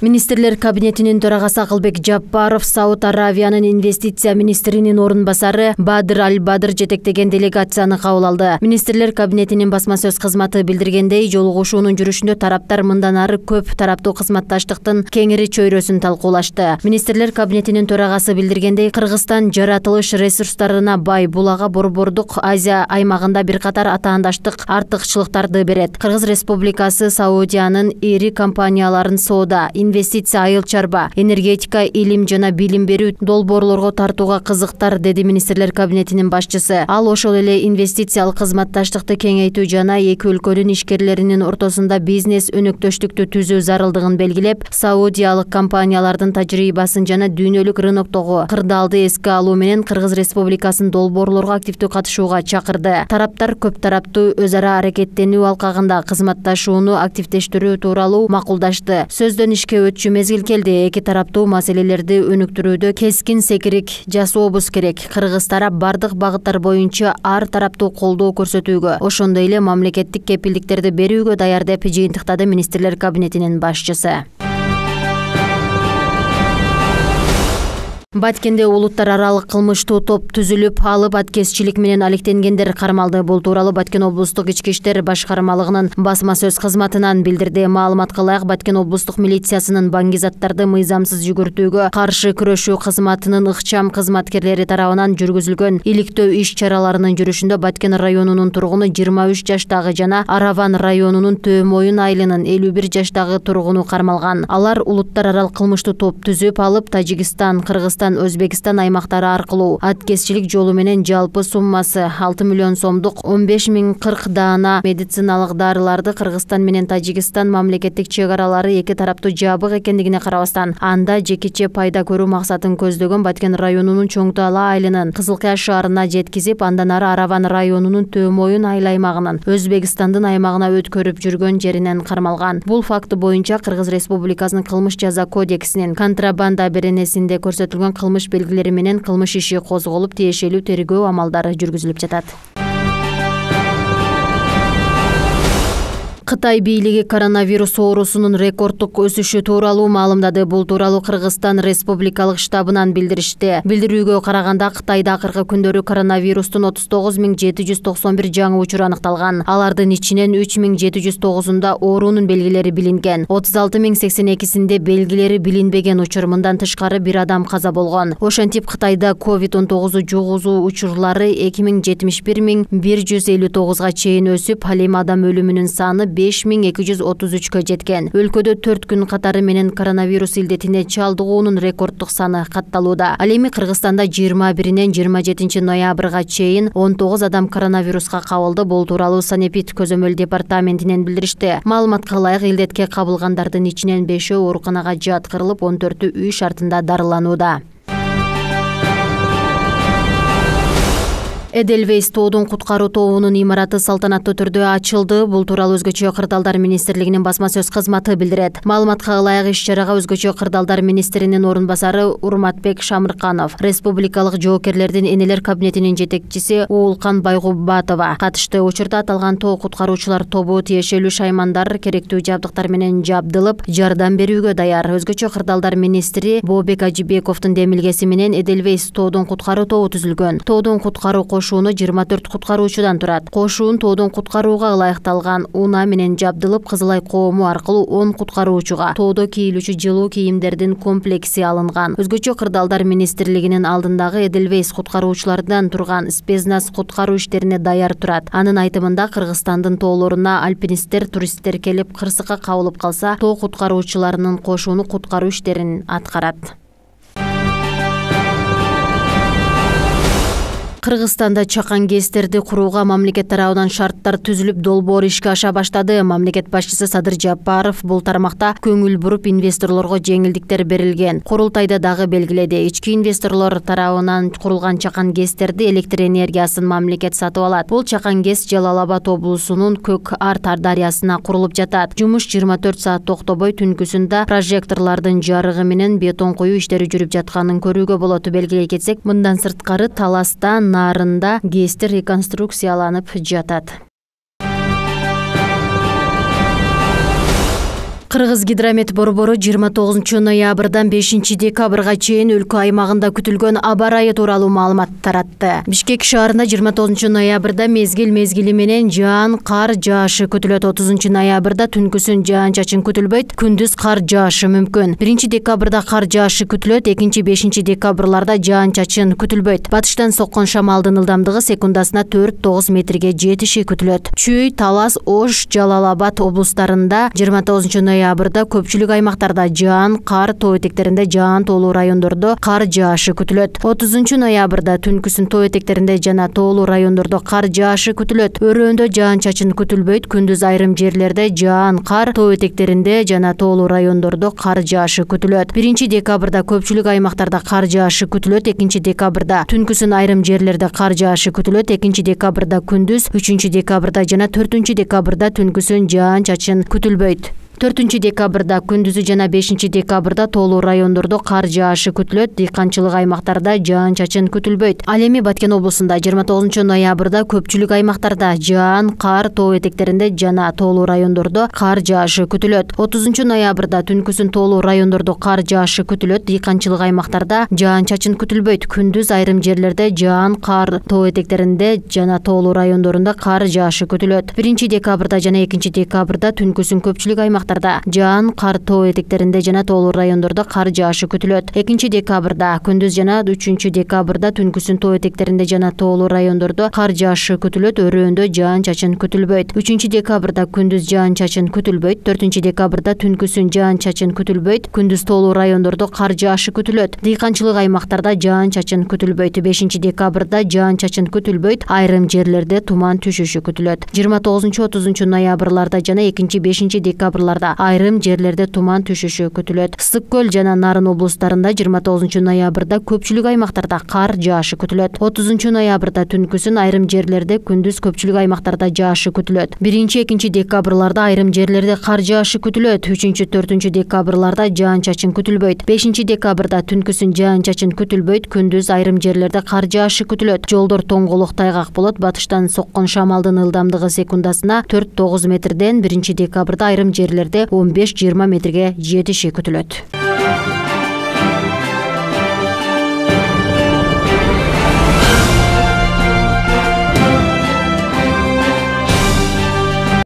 Министрлер кабинетинин төрагасы Акылбек Жаппаров Сауд Аравиянын инвестиция министринин орун басары Бадыр Аль-Бадыр жетектеген делегацияны кабыл алды. Министрлер кабинетинин басма сөз кызматы билдиргендей, жолугушуунун жүрүшүндө тараптар мындан ары көп тараптуу кызматташтыктын кеңири чөйрөсүн талкуулашты. Министрлер кабинетинин төрагасы билдиргендей, Кыргызстан жаратылыш ресурстарына бай, булага Борбордук Азия аймагында бир катар атаандаштык артыкчылыктарды берет. Кыргыз Республикасы Саудиянын ири компанияларын соода, инвестиция, айыл чарба, энергетика, илим жана билим берүү долбоорлорго тартууга кызыктар, деди министрлер кабинетинин башчысы. Ал ошол эле инвестициялык кызматташтыкты кеңейтүү жана эки өлкөнүн ишкерлеринин ортосунда бизнес өнөктөштүктү түзүү зарылдыгын белгилеп, саудиялык компаниялардын тажрыйбасын жана дүйнөлүк рыноктогу кырдаалды эске алуу менен Кыргыз Республикасын долбоорлорго активдүү катышууга чакырды. Тараптар көп тараптуу өз ара аракеттенүү алкагында кызматташууну активдештирүү тууралуу макулдашты. Сөздөн ишке өтчү мезгил келди. Эки тараптуу маселелерди өнүктүрүүдө кескин секирик жасообуз керек. Кыргыз тарап бардык багыттар боюнча ар тараптуу колдоо көрсөтүүгө, ошондой эле мамлекеттик кепилдиктерди берүүгө даяр деп жыйынтыктады министрлер кабинетинин башчысы. Баткенде улуттар аралык кылмыштуу топ түзүлүп, алып аткезчилик менен алектенгендер кармалды. Бул тууралуу Баткен облустук ички иштер башкармалыгынын басма сөз кызматынан билдирди. Маалыматка ылайык, Баткен облустук милициясынын баңгизаттарды мыйзамсыз жүгүртүүгө каршы күрөшүү кызматынын ыкчам кызматкерлери тарабынан жүргүзүлгөн иликтөө иш-чараларынын жүрүшүндө Баткен районунун тургуну 23 жаштагы жана Араван районунун Төөмойун айылынын 51 жаштагы тургуну кармалган. Алар улуттар аралык кылмыштуу топ түзүп, алып Тажикстан, Кыргызстан, Өзбекстан аймактары аркылуу аткезчилик жолу менен жалпы суммасы 6 миллион сомдук 15.040 даана медициналык дарыларды Кыргызстан менен Тажикстан мамлекеттик чек аралары эки тараптуу жабык экендигине карабастан, анда жекече пайда көрүү максатын көздөгөн Баткен районунун Чоң Таала айылынын Кызылкая шаарына жеткизип, андан ары Араван районунун Төөмойун айыл аймагынын Өзбекстандын аймагына өткөрүп жүргөн жеринен кармалган. Бул факты боюнча Кыргыз Республикасынын кылмыш жаза кодексинин контрабанда беренесинде көрсөтүлгөн кылмыш белгилери менен кылмыш иши козголуп, тиешелүү тергөө амалдары жүргүзүлүп жатат. Кытай бийлиги коронавирус оорусунун рекордтук өсүшү тууралуу маалымдады. Бул тууралуу Кыргызстан Республикалык штабынан билдиришти. Билдирүүгө караганда, Кытайда акыркы күндөрү коронавирустун 39.791 жаңы учуру аныкталган. Алардын ичинен 3.709-унда оорунун белгилери билинген. 36.082-синде белгилери билинбеген учур. Мындан тышкары бир адам каза болгон. Ошентип, Кытайда COVID-19 жугузуу учурлары 2.071.159-га чейин өсүп, ал эми адам өлүмүнүн саны 5233-кө жеткен. Өлкөдө 4 күн катары менен коронавирус илдетине чалдыгуунун рекордтук саны катталууда. Ал эми Кыргызстанда 21-нен 27 ноябрга чейин 19 адам коронавируска кабылды. Бул тууралуу Санепид көзөмөл департаментинен билдиришти. Маалыматка ылайык, илдетке кабылгандардын ичинен 5-өө ооруканага жаткырылып, 14-ü үй шартында дарыланууда. Эдельвейс тоодун куткаруу тобунун имараты салтанаттуу түрдө ачылды. Бул тууралуу Өзгөчө кырдаалдар министрлигинин басма сөз кызматы билдирет. Маалыматка ылайык, иш-чарага Өзгөчө кырдаалдар министринин орун басары Урматбек Шамырканов, республикалык жоокерлердин энелер кабинетинин жетекчиси Уулкан Байгубатова катышты. Учурда аталган тоо куткаруучулар тобу тиешелүү шаймандар, керектүү жабдыктар менен жабдылып, жардам берүүгө даяр. Өзгөчө кырдаалдар министри Бообек Ажибековдун демилгеси менен Эдельвейс тоодун куткаруу тобу түзүлгөн. Тоодун куткаруу кошууну 24 куткаруучудан турат. Кошуун тоодун куткарууга ылайыкталган унаа менен жабдылып, Кызылай коому аркылуу 10 куткаруучуга тоодо кийилүүчү жылуу кийимдердин комплекси алынган. Өзгөчө кырдаалдар министрлигинин алдындагы Эдельвейс куткаруучулардан турган спецназ куткаруу иштерине даяр турат. Анын айтымында, Кыргызстандын тоолоруна альпинисттер, туристтер келип кырсыкка кабылып калса, тоо куткаруучуларынын кошууну куткаруу иштерин аткарат. Кыргызстанда чакан ГЭСтерди курууга мамлекет тарабынан шарттар түзүлүп, долбоор ишке аша баштады. Мамлекет башчысы Садыр Жапаров бул тармакта көңүл буруп, инвесторлорго жеңилдиктер берилген. Курултайда дагы белгиледи. Ички инвесторлор тарабынан курулган чакан ГЭСтерди электр энергиясын мамлекет сатып алат. Бул чакан ГЭС Жалал Абад облусунун Көк Ар дарыясына курулуп жатат. Жумуш 24 саат токтобой, түнкүсүндө прожекторлордун жарыгы менен бетон коюу иштери жүрүп жатканын көрүүгө болот. Белгилей кетсек, мындан сырткары Таласта нарында ГЭСтер реконструкцияланып жатат. Кыргыз гидромет борбору 29 ноябрдан 5 декабрга чейин өлкө аймагында күтүлгөн аба ырайы тууралуу маалымат таратты. Бишкек шаарында 29 ноябрда мезгили менен жаан, кар жаашы күтүлөт. 30 ноябрда түнкүсүн жаан-чачын күтүлбөйт, күндүз кар жаашы мүмкүн. 1 декабрда кар жаашы күтүлөт, 2-5 декабрларда жаан-чачын күтүлбөйт. Батыштан соккон шамалдын ылдамдыгы секундасына 4-9 метрге жетиши күтүлөт. Чүй, Талас, Ош, Жалал-Абад облустарында 29 ноябрда көпчүлүк аймактарда жаан, кар, тоо этектеринде жаан, тоолуу райондордо кар жаашы күтүлөт. 30 ноябрда түнкүсүн тоо этектеринде жана тоолуу райондордо кар жаашы күтүлөт. Өрөөндө жаан-чачын күтүлбөйт, күндүз айрым жерлерде жаан, кар, тоо этектеринде жана тоолуу райондордо кар жаашы күтүлөт. 1 декабрда көпчүлүк аймактарда кар жаашы күтүлөт. 2 декабрда түнкүсүн айрым жерлерде кар жаашы күтүлөт. 2 декабрда күндүз, 3 декабрда жана 4 декабрда түнкүсүн жаан-чачын күтүлбөйт. 4 декабрда күндүзү жана 5 декабрда тоолуу райондордо кар жаашы күтүлөт, дыйканчылык аймактарда жаан-чачын күтүлбөйт. Ал эми Баткен облусунда 29 ноябрда көпчүлүк аймактарда жаан, кар, тоо этектеринде жана тоолуу райондордо кар жаашы күтүлөт. 30 ноябрда түнкүсүн тоолуу райондордо кар жаашы күтүлөт, дыйканчылык аймактарда жаан-чачын күтүлбөйт. Күндүз айрым жерлерде жаан, кар, тоо этектеринде жана тоолуу райондорунда кар жаашы күтүлөт. 1 декабрда жана 2 декабрда түнкүсүн көпчүлүк аймактарда жаан, кар, тоо этектеринде жана тоолуу райондордо кар жаашы күтүлөт. 2 декабрда күндүз жана 3 декабрда түнкүсүн тоо этектеринде жана тоолуу райондордо кар жаашы күтүлөт, өрөөндө жаан-чачын күтүлбөйт. 3 декабрда күндүз жаан-чачын күтүлбөйт, 4 декабрда түнкүсүн жаан-чачын күтүлбөйт, күндүз тоолуу райондордо кар жаашы күтүлөт. Дыйканчылык аймактарда жаан-чачын күтүлбөйт. 5 декабрда жаан-чачын күтүлбөйт, айрым жерлерде туман түшүшү күтүлөт. 29-30 ноябрларда жана 2-5 декабрларда айрым жерлерде туман түшүшү күтүлөт. Ысык көл жана Нарын облустарында 29 ноябрда көпчүлүк аймактарда кар жаашы күтүлөт. 30 ноябрда түнкүсүн айрым жерлерде, күндүз көпчүлүк аймактарда жаашы күтүлөт. 1-2 декабрларда айрым жерлерде кар жаашы күтүлөт. 3-4 декабрларда жаан-чачын күтүлбөйт. 5 декабрда түнкүсүн жаан-чачын күтүлбөйт, күндүз айрым жерлерде кар жаашы күтүлөт. Жолдор тоңголук тайгак болот. Батыштан соккон шамалдын ылдамдыгы секундасына 4-9 метрден, 1 декабрда айрым жерлерде 15-20 метрге жетиши күтүлөт.